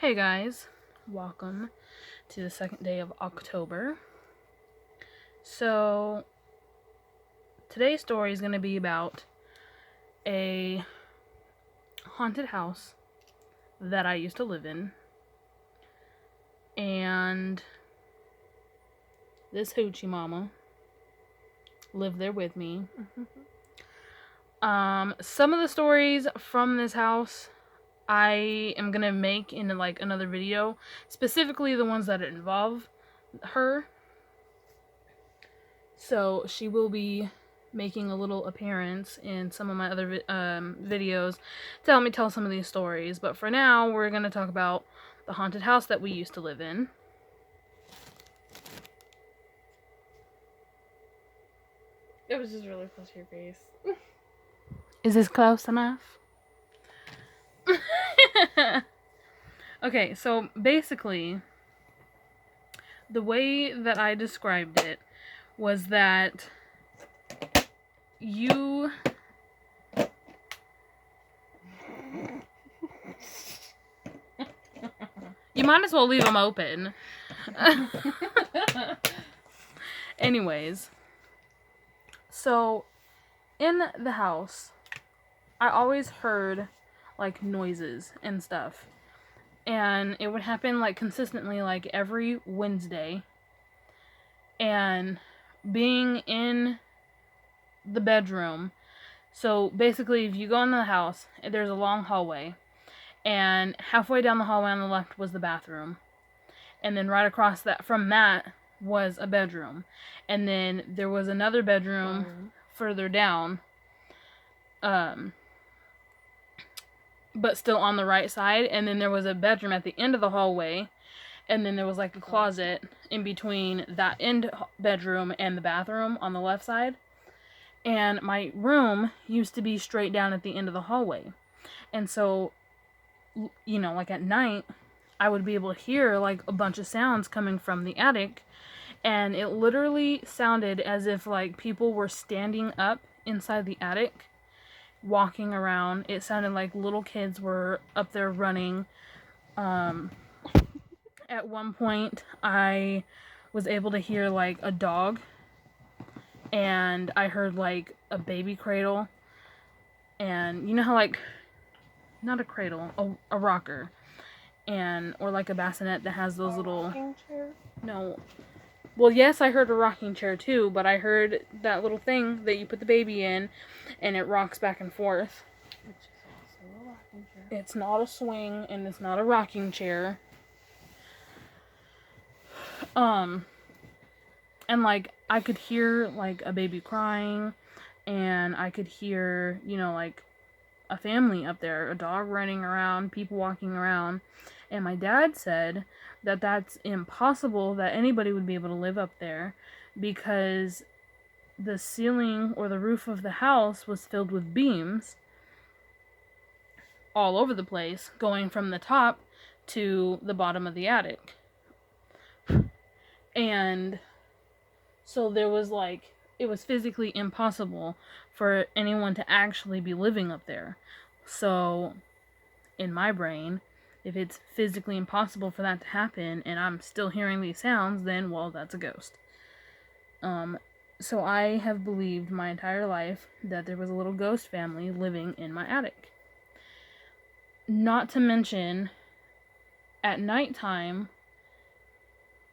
Hey guys, welcome to the second day of October. So, today's story is going to be about a haunted house that I used to live in. And this hoochie mama lived there with me. Some of the stories from this house I am going to make in another video, specifically the ones that involve her. So she will be making a little appearance in some of my other videos to help me tell some of these stories. But for now, we're going to talk about the haunted house that we used to live in. It was just really close to your face. Is this close enough? Okay, so basically, the way that I described it was that you might as well leave them open. Anyways, so in the house, I always heard like noises and stuff. And it would happen like consistently, like every Wednesday. And being in the bedroom, so basically if you go into the house, there's a long hallway, and halfway down the hallway on the left was the bathroom, and then right across that from that was a bedroom, and then there was another bedroom further down, but still on the right side, and then there was a bedroom at the end of the hallway, and then there was like a closet in between that end bedroom and the bathroom on the left side. And my room used to be straight down at the end of the hallway. And so, you know, like at night, I would be able to hear like a bunch of sounds coming from the attic. And it literally sounded as if like people were standing up inside the attic, walking around. It sounded like little kids were up there running. At one point, I was able to hear like a dog, and I heard like a baby cradle, and you know how like, not a cradle, a rocker, and or like a bassinet that has those little rocking chair? No. Well, yes, I heard a rocking chair too, but I heard that little thing that you put the baby in, and it rocks back and forth. Which is also a rocking chair. It's not a swing, and it's not a rocking chair. And like I could hear like a baby crying, and I could hear, you know, like a family up there, a dog running around, people walking around. And my dad said that that's impossible that anybody would be able to live up there, because the ceiling or the roof of the house was filled with beams all over the place, going from the top to the bottom of the attic. And so there was like, it was physically impossible for anyone to actually be living up there. So in my brain, if it's physically impossible for that to happen and I'm still hearing these sounds, then, well, that's a ghost. So I have believed my entire life that there was a little ghost family living in my attic. Not to mention, at nighttime,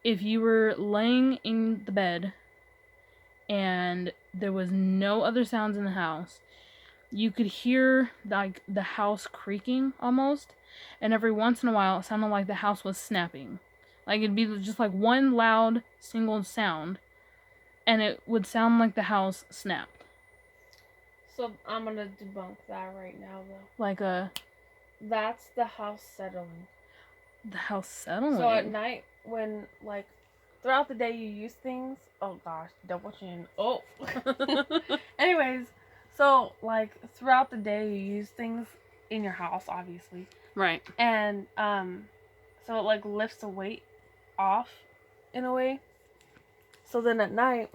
if you were laying in the bed and there was no other sounds in the house, you could hear like the house creaking almost, and every once in a while it sounded like the house was snapping. Like it'd be just like one loud single sound, and it would sound like the house snapped. So I'm gonna debunk that right now, though. Like That's the house settling. the house settling. So at night, when like throughout the day you use things. Oh gosh, double chin. Oh. Anyways, so like throughout the day you use things in your house, obviously. Right. And so it like lifts the weight off in a way. So then at night,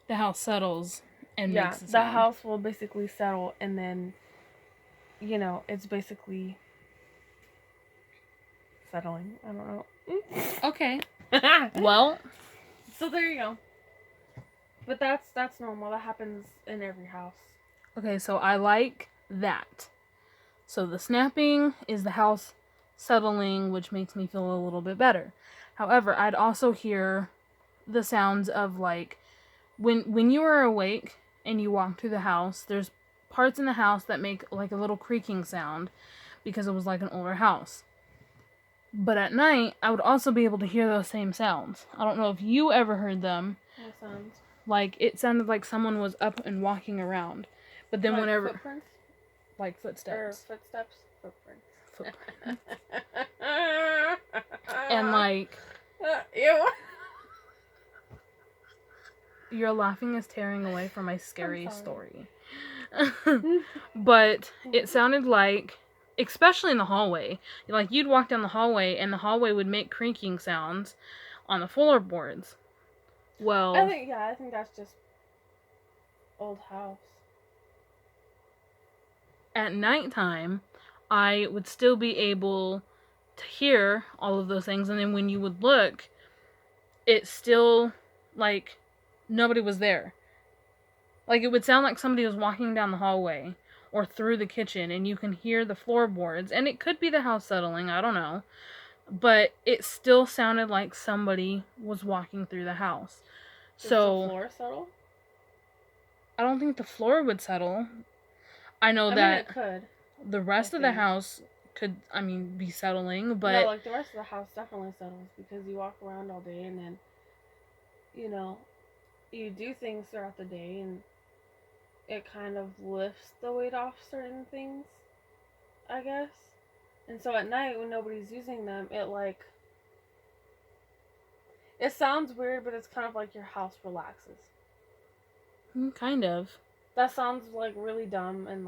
The house settles and yeah, makes a the sound. house will basically settle, and then, you know, it's basically settling. I don't know. Okay. Well, so there you go. But that's normal. That happens in every house. okay, so I like that. So the snapping is the house settling, which makes me feel a little bit better. However, I'd also hear the sounds of like when you are awake and you walk through the house, there's parts in the house that make like a little creaking sound because it was like an older house. But at night, I would also be able to hear those same sounds. I don't know if you ever heard them. What sounds? Like it sounded like someone was up and walking around. But then like whenever footprints? like footsteps. Or footsteps? Footprints. And like Ew. You're laughing is tearing away from my scary story. But it sounded like, especially in the hallway, like you'd walk down the hallway and the hallway would make creaking sounds on the floorboards. Well, I think that's just old house. At nighttime, I would still be able to hear all of those things, and then when you would look, it's still like nobody was there. Like it would sound like somebody was walking down the hallway or through the kitchen, and you can hear the floorboards, and it could be the house settling, I don't know. But it still sounded like somebody was walking through the house. Does So the floor settle? I don't think the floor would settle. I know that it could. the rest of the house could, be settling, but no, like the rest of the house definitely settles because you walk around all day and then, you do things throughout the day and it kind of lifts the weight off certain things, I guess. And so at night when nobody's using them, it sounds weird, but it's kind of like your house relaxes. Kind of. That sounds like really dumb and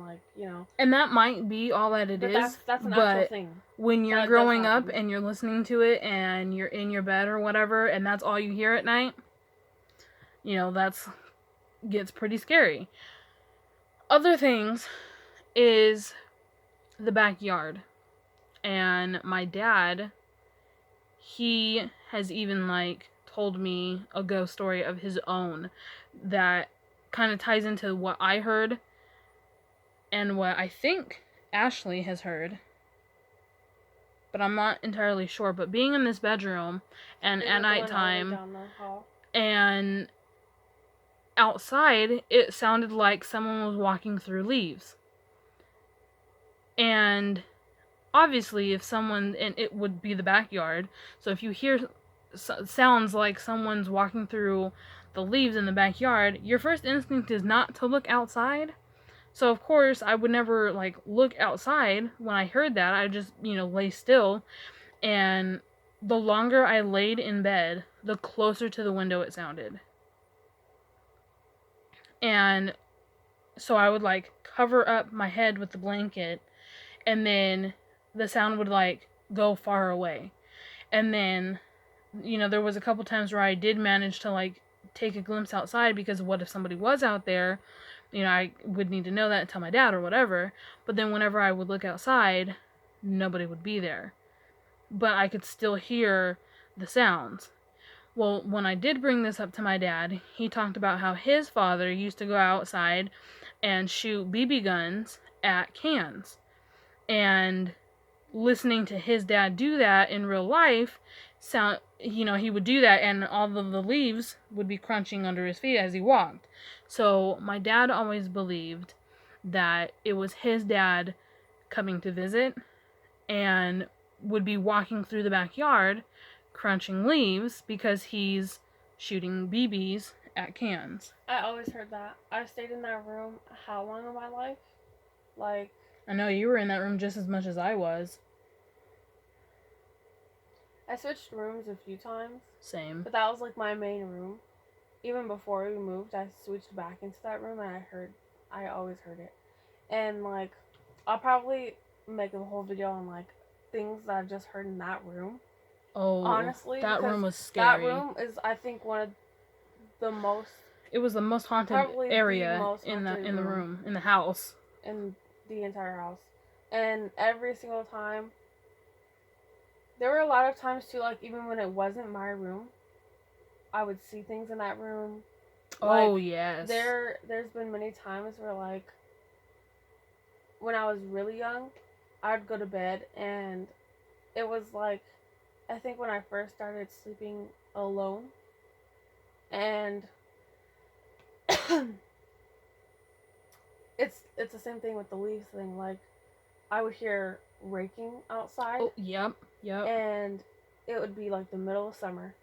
And that might be all that it is. That's an actual thing. When you're growing up and you're listening to it and you're in your bed or whatever and that's all you hear at night, that's gets pretty scary. Other things is the backyard. And my dad, he has even told me a ghost story of his own that kind of ties into what I heard and what I think Ashley has heard. But I'm not entirely sure. But being in this bedroom and at nighttime and outside, it sounded like someone was walking through leaves. And obviously, and it would be the backyard. So if you hear sounds like someone's walking through the leaves in the backyard, your first instinct is not to look outside. So of course, I would never look outside when I heard that. I just, lay still. And the longer I laid in bed, the closer to the window it sounded. And so I would cover up my head with the blanket, and then the sound would go far away. And then, there was a couple times where I did manage to take a glimpse outside, because what if somebody was out there? I would need to know that and tell my dad or whatever. But then whenever I would look outside, nobody would be there. But I could still hear the sounds. Well, when I did bring this up to my dad, he talked about how his father used to go outside and shoot BB guns at cans. And listening to his dad do that in real life, he would do that and all of the leaves would be crunching under his feet as he walked. So my dad always believed that it was his dad coming to visit and would be walking through the backyard crunching leaves because he's shooting BBs at cans. I always heard that. I stayed in that room how long in my life? I know you were in that room just as much as I was. I switched rooms a few times. Same. But that was my main room. Even before we moved, I switched back into that room and I always heard it. And I'll probably make a whole video on things that I've just heard in that room. Oh, honestly, that room was scary. That room is, I think, one of the most. It was the most haunted area in the room, in the house, in the entire house. And every single time, there were a lot of times too, like even when it wasn't my room, I would see things in that room. Oh, Like, yes. there's been many times where, like, when I was really young, I'd go to bed and it was like, I think when I first started sleeping alone, and it's the same thing with the leaves thing. Like, I would hear raking outside, Oh, yep. and it would be like the middle of summer.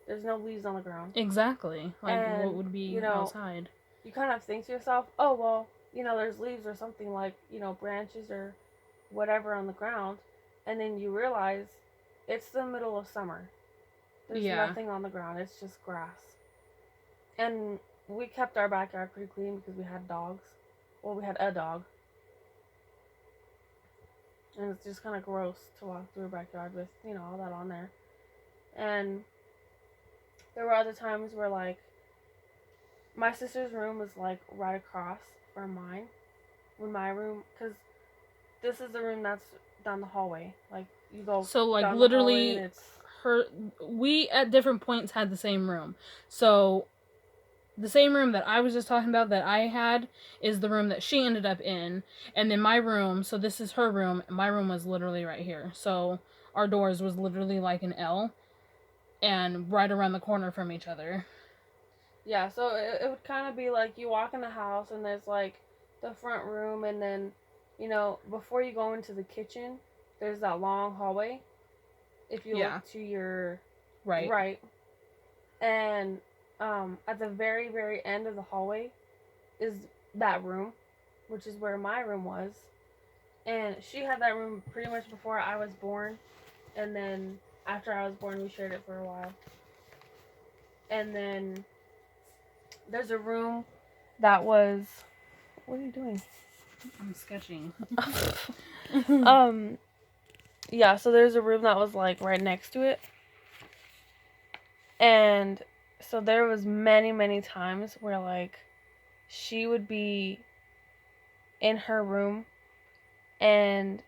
There's no leaves on the ground. Exactly. Like, And, what would be you know, outside? You kind of think to yourself, oh, well, there's leaves or something, like, branches or whatever on the ground. And then you realize it's the middle of summer. There's nothing on the ground. It's just grass. And we kept our backyard pretty clean because we had dogs. Well, we had a dog. And it's just kind of gross to walk through a backyard with, all that on there. And there were other times where, like, my sister's room was, like, right across from mine. When my room, because this is the room that's down the hallway. Like, you go So, like, down literally, the hallway and it's... we at different points had the same room. So, the same room that I was just talking about that I had is the room that she ended up in. And then my room, so this is her room, and my room was literally right here. So, our doors was literally like an L and right around the corner from each other. Yeah, so it would kind of be like you walk in the house and there's, like, the front room, and then, before you go into the kitchen, there's that long hallway. If you look to your right. And at the very, very end of the hallway is that room, which is where my room was. And she had that room pretty much before I was born. And then after I was born, we shared it for a while. And then there's a room that was... What are you doing? I'm sketching. Yeah, so there's a room that was, like, right next to it. And so there was many, many times where, like, she would be in her room, and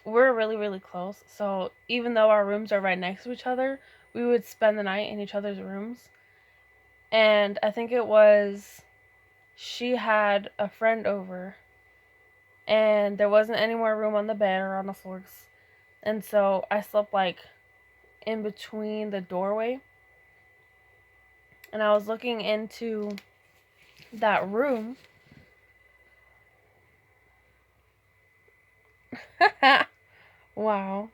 we're really, really close. So even though our rooms are right next to each other, we would spend the night in each other's rooms. And I think it was... she had a friend over, and there wasn't any more room on the bed or on the floors. And so I slept, like, in between the doorway. And I was looking into that room. Wow.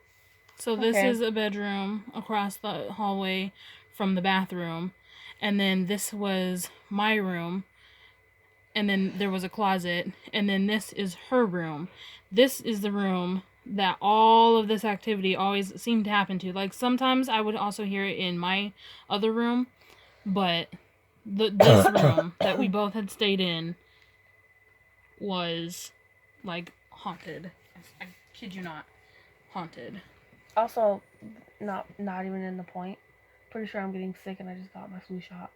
So this is a bedroom across the hallway from the bathroom. And then this was my room. And then there was a closet. And then this is her room. This is the room that all of this activity always seemed to happen to. Like, sometimes I would also hear it in my other room. But this room that we both had stayed in was, like, haunted. I kid you not. Haunted. Also, not even in the point. Pretty sure I'm getting sick and I just got my flu shot.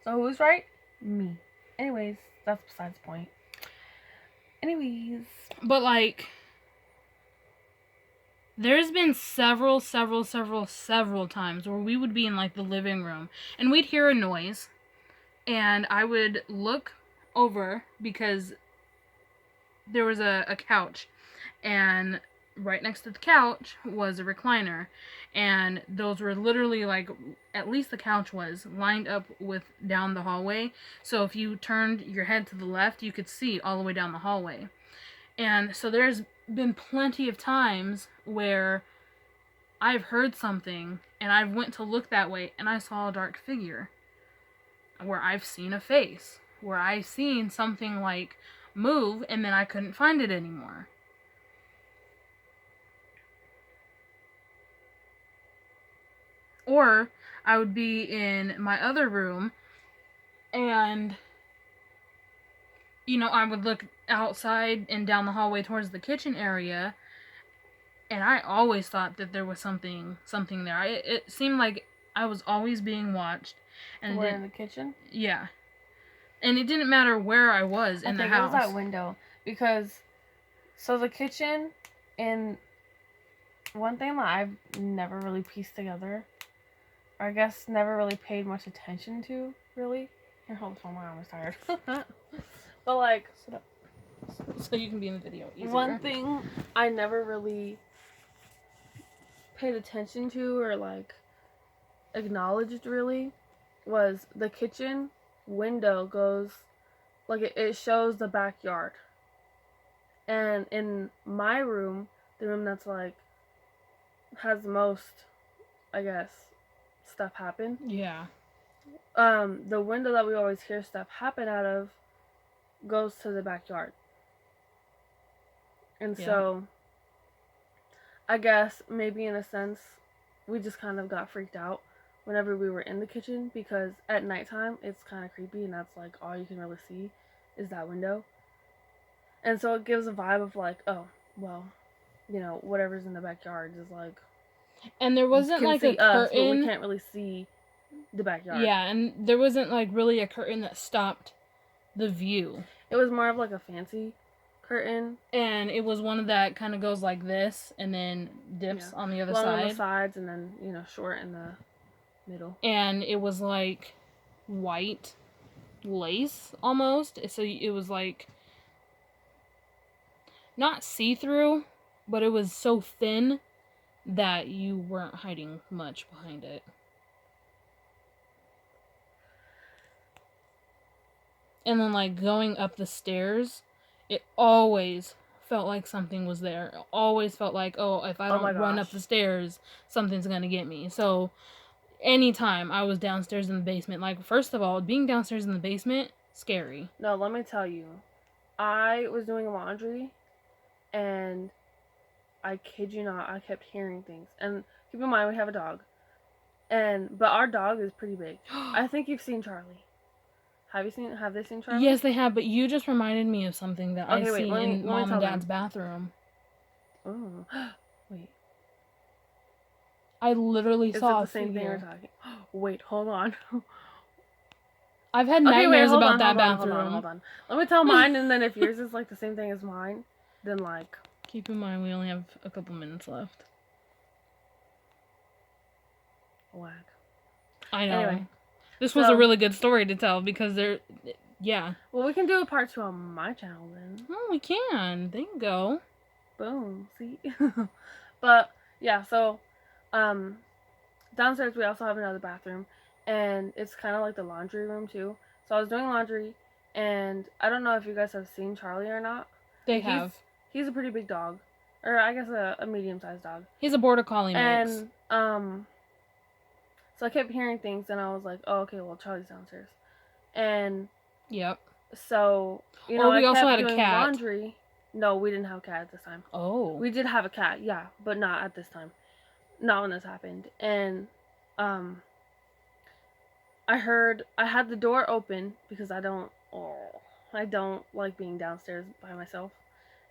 So who's right? Me. Anyways, that's besides the point. Anyways. But, like, there's been several times where we would be in, like, the living room and we'd hear a noise, and I would look over because there was a couch, and right next to the couch was a recliner, and those were literally, like, at least the couch was lined up with down the hallway, so if you turned your head to the left, you could see all the way down the hallway. And so there's been plenty of times where I've heard something and I went to look that way and I saw a dark figure, where I've seen a face, where I've seen something, like, move and then I couldn't find it anymore. Or I would be in my other room and, I would look outside and down the hallway towards the kitchen area, and I always thought that there was something there. It seemed like I was always being watched. And we're in the kitchen? Yeah. And it didn't matter where I was in the house. I think it was that window. Because, so the kitchen and one thing that I've never really pieced together, or I guess never really paid much attention to, really. Here, hold the phone. My arm is tired. But like, Sit up. So you can be in the video easier. one thing I never really paid attention to or like acknowledged really was the kitchen window goes like it shows the backyard. And in my room, the room that's like has the most, I guess, stuff happen. Yeah. The window that we always hear stuff happen out of goes to the backyard. And so I guess maybe in a sense we just kind of got freaked out whenever we were in the kitchen because at nighttime it's kind of creepy and that's like all you can really see is that window. And so it gives a vibe of like, oh, well, you know, whatever's in the backyard is like. And there wasn't like a curtain. Us, but we can't really see the backyard. Yeah, and there wasn't like really a curtain that stopped the view. It was more of like a fancy curtain. And it was one that kind of goes like this and then dips on the other side. Long on the sides and then, you know, short in the middle. And it was like white lace almost. So it was like not see-through, but it was so thin that you weren't hiding much behind it. And then like going up the stairs, it always felt like something was there. It always felt like, oh, if I don't run up the stairs, something's gonna get me. So anytime I was downstairs in the basement, like first of all, being downstairs in the basement, scary. No, let me tell you. I was doing laundry and I kid you not, I kept hearing things. And keep in mind we have a dog. But our dog is pretty big. I think you've seen Charlie. Have they seen Charlie? Yes, they have, but you just reminded me of something that I seen in Mom and Dad's bathroom. Oh. Wait. I literally saw the same thing we're talking. Wait, hold on. I've had nightmares about that bathroom. Hold on. Let me tell mine, and then if yours is like the same thing as mine, then like. Keep in mind we only have a couple minutes left. Whack. I know. Anyway, this was a really good story to tell because yeah. Well, we can do a part 2 on my channel then. Oh, we can. There you go. Boom. See? But yeah, so downstairs we also have another bathroom, and it's kind of like the laundry room too. So I was doing laundry, and I don't know if you guys have seen Charlie or not. They have. He's a pretty big dog, or I guess a medium-sized dog. He's a border collie mix. And so I kept hearing things, and I was like, oh, okay, well, Charlie's downstairs. And yep. So, you know, we also had a cat. Laundry. No, we didn't have a cat at this time. Oh. We did have a cat, yeah, but not at this time. Not when this happened. And I had the door open because I don't like being downstairs by myself.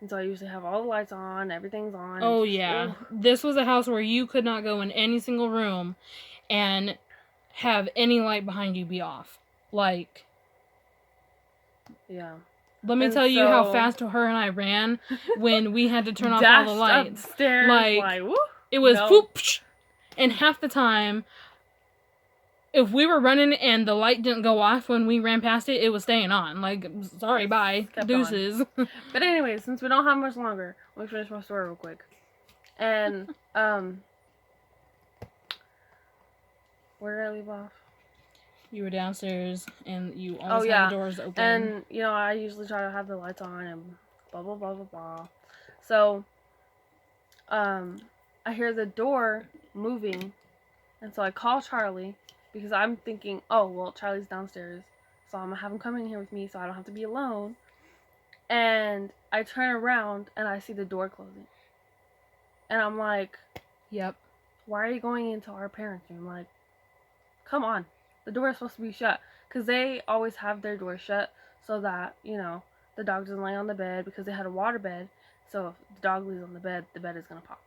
And so I usually have all the lights on, everything's on. Oh, yeah. This was a house where you could not go in any single room and have any light behind you be off. Like, yeah. Let me tell you how fast her and I ran when we had to turn off all the lights. Upstairs, like whoop, it was whoop, and half the time, if we were running and the light didn't go off when we ran past it, it was staying on. Like, sorry, bye, deuces. But anyway, since we don't have much longer, let me finish my story real quick. And where did I leave off? You were downstairs and you always had the doors open. And, you know, I usually try to have the lights on and blah, blah, blah, blah, blah. So, I hear the door moving. And so I call Charlie because I'm thinking, oh, well, Charlie's downstairs. So I'm going to have him come in here with me so I don't have to be alone. And I turn around and I see the door closing. And I'm like, yep. Why are you going into our parents' room? Like, come on. The door is supposed to be shut. Because they always have their door shut so that, you know, the dog doesn't lay on the bed because they had a water bed. So if the dog lays on the bed is going to pop.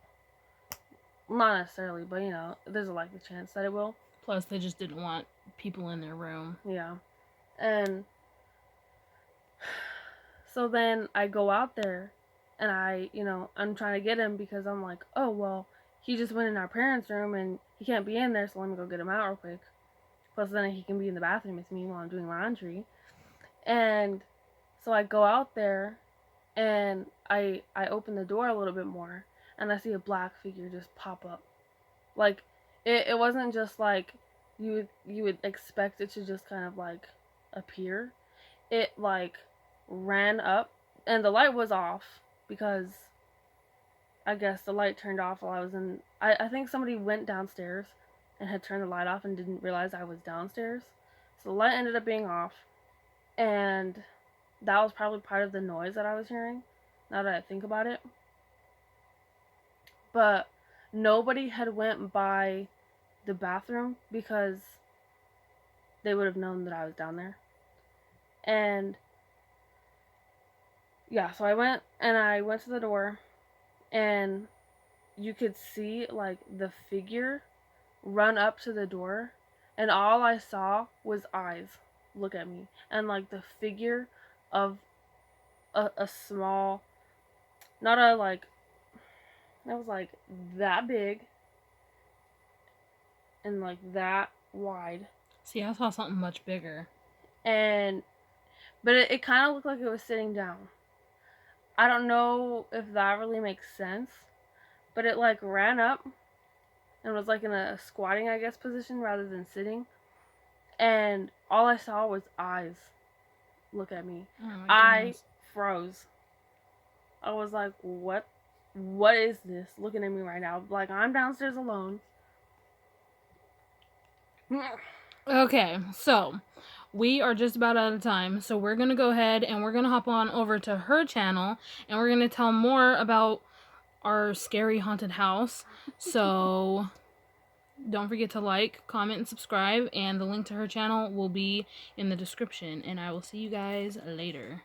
Not necessarily, but, you know, there's a likely chance that it will. Plus, they just didn't want people in their room. Yeah. And so then I go out there and I'm trying to get him because I'm like, oh, well, he just went in our parents' room and he can't be in there, so let me go get him out real quick. Plus, then he can be in the bathroom with me while I'm doing laundry. And so I go out there and I open the door a little bit more and I see a black figure just pop up. Like, it wasn't just like you would expect it to just kind of like appear. It like ran up and the light was off because I guess the light turned off while I was in. I think somebody went downstairs and had turned the light off and didn't realize I was downstairs. So the light ended up being off, and that was probably part of the noise that I was hearing, now that I think about it. But nobody had went by the bathroom because they would have known that I was down there. And yeah, so I went to the door, and you could see like the figure run up to the door, and all I saw was eyes look at me, and like the figure of a small, not a like, that was like that big and like that wide. See, I saw something much bigger. But it kind of looked like it was sitting down. I don't know if that really makes sense, but it like ran up and was like in a squatting, I guess, position rather than sitting. And all I saw was eyes look at me. Oh I froze. I was like, what is this looking at me right now? Like, I'm downstairs alone. Okay, so we are just about out of time, so we're gonna go ahead and we're gonna hop on over to her channel and we're gonna tell more about our scary haunted house. So don't forget to like, comment, and subscribe, and the link to her channel will be in the description, and I will see you guys later.